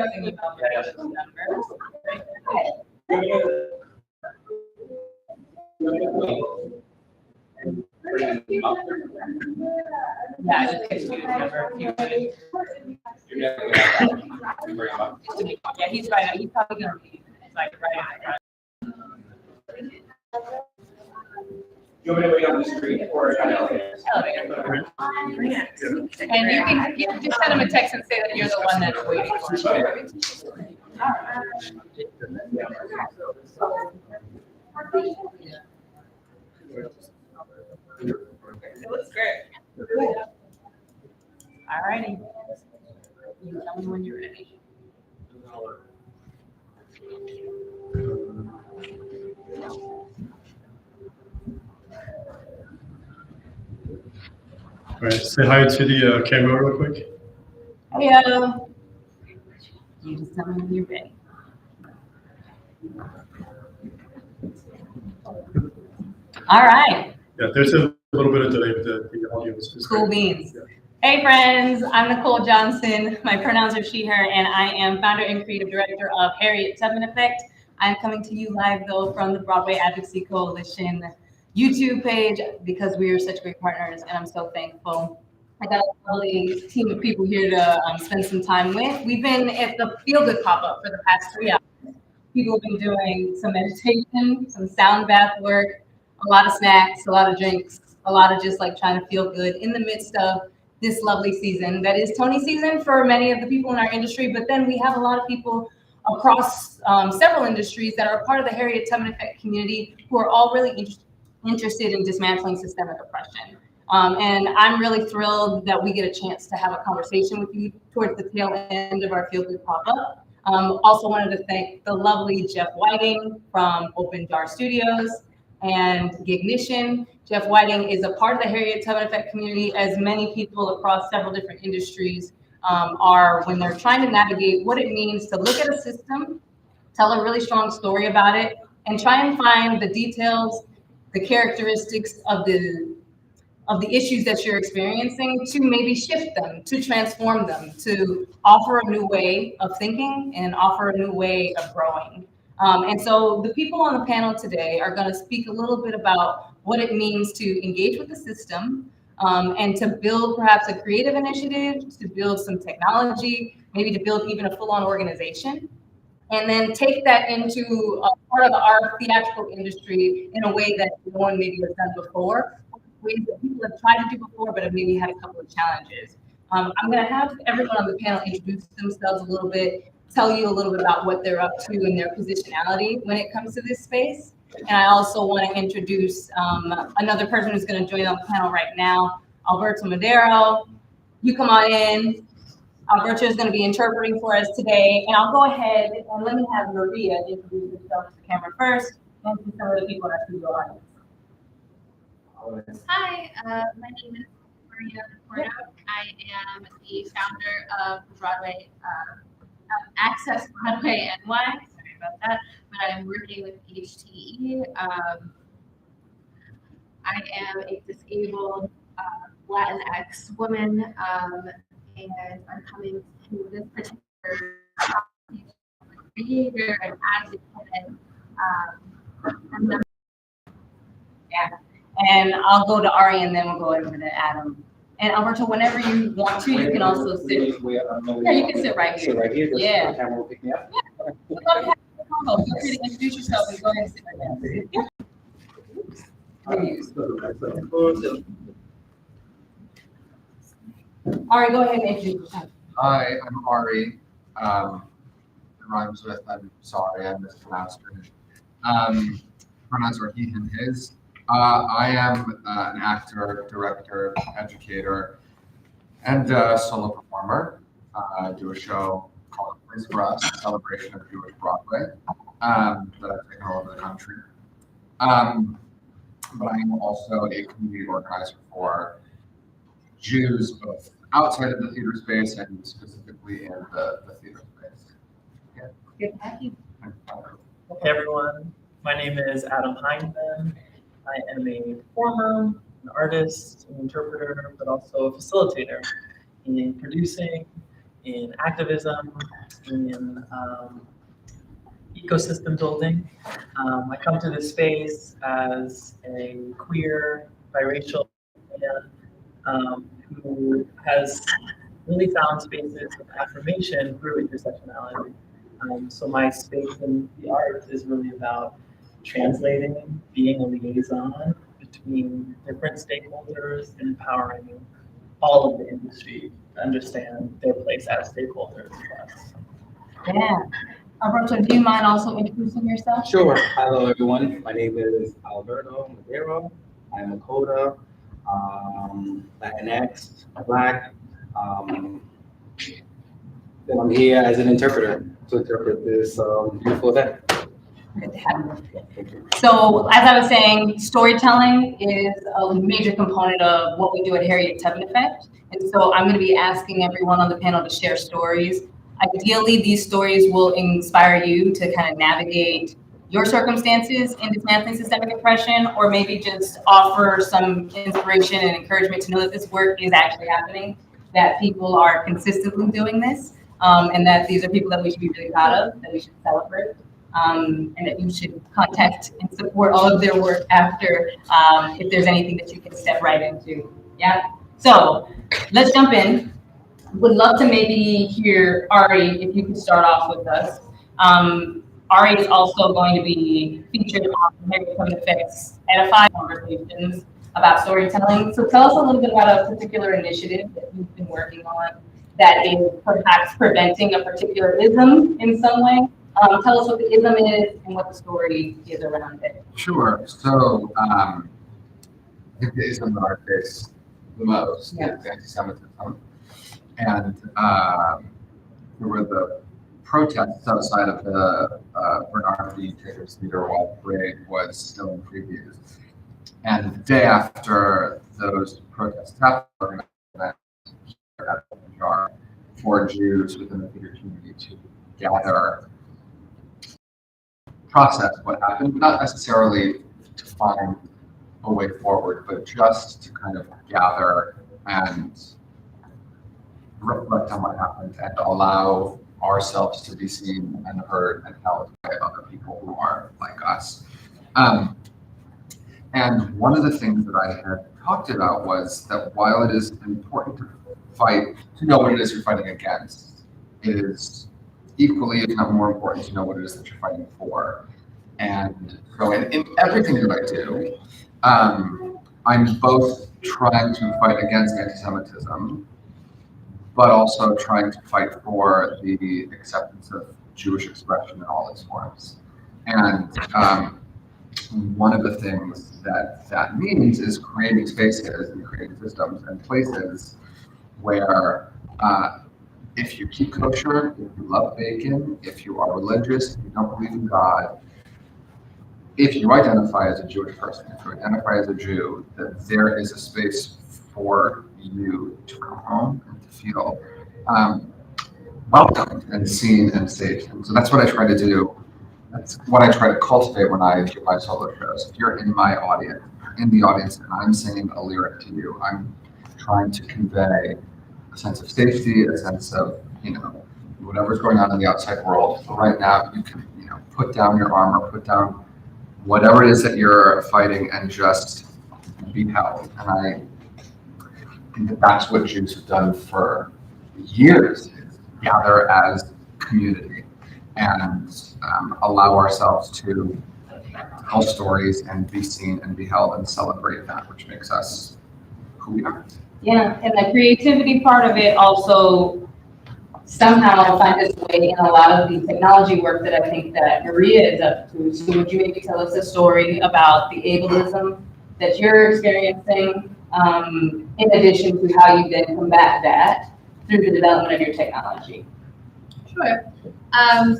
buzzing you about this number. Yeah, I just pitched you his number if you wanted. Yeah, he's right. He's probably gonna be like right on the front. You want me to wait on the street or an elevator? Elevator. And you can just send him a text and say that you're the one that's waiting for him. It looks great. All righty. You tell me when you're ready. All right, say hi to the camera real quick. Hello. You just tell me when you're ready. All right. Yeah, there's a little bit of delay with the audio. Is Cool beans. Hey friends, I'm Nicole Johnson. My pronouns are she, her, and I am founder and creative director of Harriet Tubman Effect. I'm coming to you live though from the Broadway Advocacy Coalition YouTube page because we are such great partners and I'm so thankful. I got a lovely team of people here to spend some time with. We've been at the Feel Good pop-up for the past 3 hours. People have been doing some meditation, some sound bath work, a lot of snacks, a lot of drinks, a lot of just like trying to feel good in the midst of this lovely season that is Tony season for many of the people in our industry. But then we have a lot of people across several industries that are part of the Harriet Tubman Effect community who are all really interested in dismantling systemic oppression. And I'm really thrilled that we get a chance to have a conversation with you towards the tail end of our Feel Good pop-up. Also wanted to thank the lovely Jeff Whiting from Open Jar Studios and Gignition. Jeff Whiting is a part of the Harriet Tubman Effect community, as many people across several different industries are when they're trying to navigate what it means to look at a system, tell a really strong story about it, and try and find the details, the characteristics of the issues that you're experiencing to maybe shift them, to transform them, to offer a new way of thinking and offer a new way of growing. And so the people on the panel today are going to speak a little bit about what it means to engage with the system and to build perhaps a creative initiative, to build some technology, maybe to build even a full-on organization, and then take that into part of our theatrical industry in a way that no one maybe has done before, ways that people have tried to do before, but have maybe had a couple of challenges. I'm going to have everyone on the panel introduce themselves a little bit, tell you a little bit about what they're up to and their positionality when it comes to this space. And I also want to introduce another person who's going to join on the panel right now, Alberto Madero. You come on in. Alberto is going to be interpreting for us today. And I'll go ahead and let me have Maria introduce herself to the camera first and to some of the people that are audience. Hi, my name is Maria Porto. I am the founder of Broadway, Access Broadway NY. Sorry about that, but I'm working with HTE. I am a disabled Latinx woman, and I'm coming to this particular behavior and advocate. Yeah. And I'll go to Ari and then we'll go over to Adam. And Alberto, whenever you want to, you can also sit. Yeah, you can sit right here. Sit right here. Yeah. The camera will pick me up. Yeah. Feel free to introduce yourself and go ahead and sit right there. Ari, go ahead and introduce yourself. Hi, I'm Ari. It rhymes with I'm sorry, I mispronounced it. Pronouns are he, him, his. I am an actor, director, educator, and solo performer. I do a show called Place for Us, a celebration of Jewish Broadway that I've taken all over the country. But I am also a community organizer for Jews, both outside of the theater space and specifically in the theater space. Yeah. Good to have you. Hey everyone, my name is Adam Hyndman. I am a performer, an artist, an interpreter, but also a facilitator in producing, in activism, in ecosystem building. I come to this space as a queer, biracial man who has really found spaces of affirmation through intersectionality. So my space in the arts is really about translating, being a liaison between different stakeholders and empowering all of the industry to understand their place as stakeholders. Yeah. Alberto, do you mind also introducing yourself? Sure. Hello, everyone. My name is Alberto Madero. I'm a coda, Latinx, Black. And I'm here as an interpreter to interpret this beautiful event. Good to have you. So, as I was saying, storytelling is a major component of what we do at Harriet Tubman Effect. And so I'm going to be asking everyone on the panel to share stories. Ideally, these stories will inspire you to kind of navigate your circumstances in dismantling systemic oppression, or maybe just offer some inspiration and encouragement to know that this work is actually happening, that people are consistently doing this, and that these are people that we should be really proud of, that we should celebrate. And that you should contact and support all of their work after, if there's anything that you can step right into. Yeah. So let's jump in. Would love to maybe hear Ari, if you could start off with us. Ari is also going to be featured on Harriet Tubman Effect's Edify conversations about storytelling. So tell us a little bit about a particular initiative that you've been working on that is perhaps preventing a particular ism in some way. Tell us what the ism is and what the story is around it. Sure. So I think the ism that I face the most is anti-Semitism. And there were the protests outside of the Bernard V. Taylor's Theater while the parade was still in previews. And the day after those protests happened, for Jews within the theater community to gather, process what happened, not necessarily to find a way forward, but just to kind of gather and reflect on what happened and allow ourselves to be seen and heard and held by other people who are like us. And one of the things that I had talked about was that while it is important to fight, to know what it is you're fighting against, it is equally, if not more important, to know what it is that you're fighting for. And so in everything that I do, I'm both trying to fight against anti-Semitism, but also trying to fight for the acceptance of Jewish expression in all its forms. And one of the things that means is creating spaces and creating systems and places where if you keep kosher, if you love bacon, if you are religious, if you don't believe in God, if you identify as a Jewish person, if you identify as a Jew, that there is a space for you to come home and to feel welcomed and seen and safe. And so that's what I try to do. That's what I try to cultivate when I do my solo shows. If you're in my audience, in the audience, and I'm singing a lyric to you, I'm trying to convey a sense of safety, a sense of, whatever's going on in the outside world. So right now, you can, put down your armor, put down whatever it is that you're fighting, and just be held. And I think that that's what Jews have done for years, is gather as community and allow ourselves to tell stories and be seen and be held and celebrate that, which makes us who we are. Yeah, and the creativity part of it also somehow finds its way in a lot of the technology work that I think that Maria is up to. So would you maybe tell us a story about the ableism that you're experiencing, in addition to how you then combat that through the development of your technology? Sure.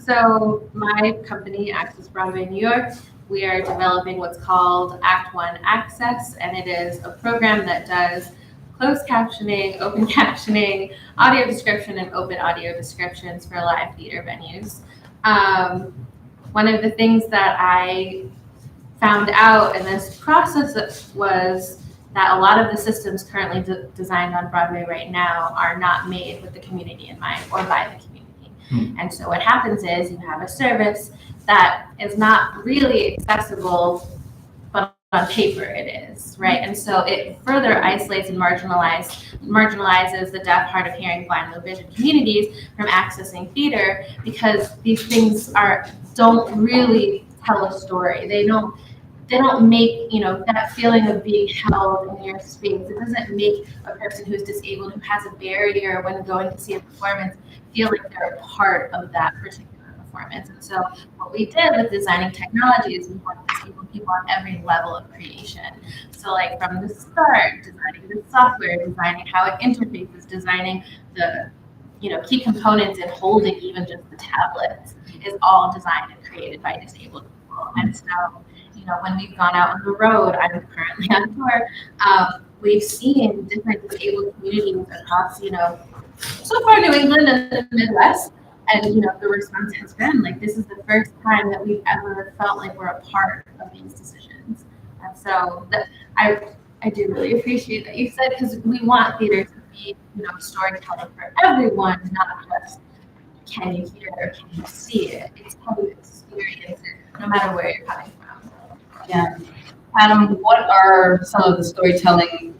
So my company, Access Broadway New York, we are developing what's called Act One Access, and it is a program that does closed captioning, open captioning, audio description, and open audio descriptions for live theater venues. One of the things that I found out in this process was that a lot of the systems currently designed on Broadway right now are not made with the community in mind or by the community. And so what happens is you have a service that is not really accessible, but on paper it is, right? And so it further isolates and marginalizes the deaf, hard of hearing, blind, low vision communities from accessing theater, because these things don't really tell a story. They don't make, that feeling of being held in your space. It doesn't make a person who's disabled, who has a barrier when going to see a performance, feel like they're a part of that particular performance. And so what we did with designing technology is we want disabled people on every level of creation. So like from the start, designing the software, designing how it interfaces, designing the key components and holding even just the tablets is all designed and created by disabled people. And so when we've gone out on the road, I'm currently on tour, we've seen different disabled communities across, so far New England and the Midwest. And, the response has been like, this is the first time that we've ever felt like we're a part of these decisions. And so I do really appreciate that you said, because we want theater to be, storytelling for everyone, not just can you hear or can you see it. It's how you experience it, no matter where you're coming from. Yeah. Adam, what are some of the storytelling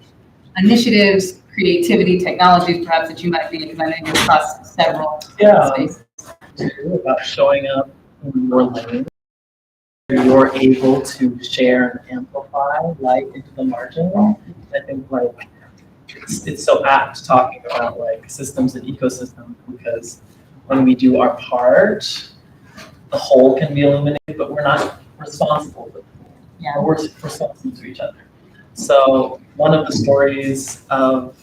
initiatives, creativity, technologies perhaps that you might be implementing across several spaces? It's really about showing up in your lane. You're able to share and amplify light into the margin. I think it's so apt talking about systems and ecosystems, because when we do our part, the whole can be illuminated, but we're not responsible for it. Yeah. We're responsible to each other. So one of the stories of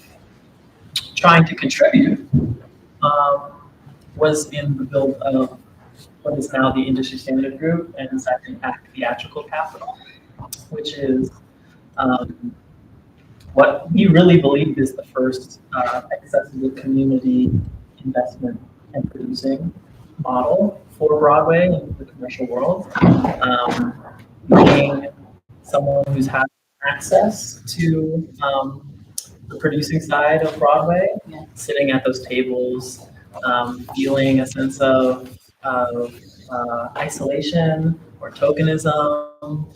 trying to contribute was in the build of what is now the industry standard group, and it's actually theatrical capital, which is what we really believe is the first accessible community investment and producing model for Broadway and the commercial world. Being someone who's had access to the producing side of Broadway, sitting at those tables, feeling a sense of isolation or tokenism,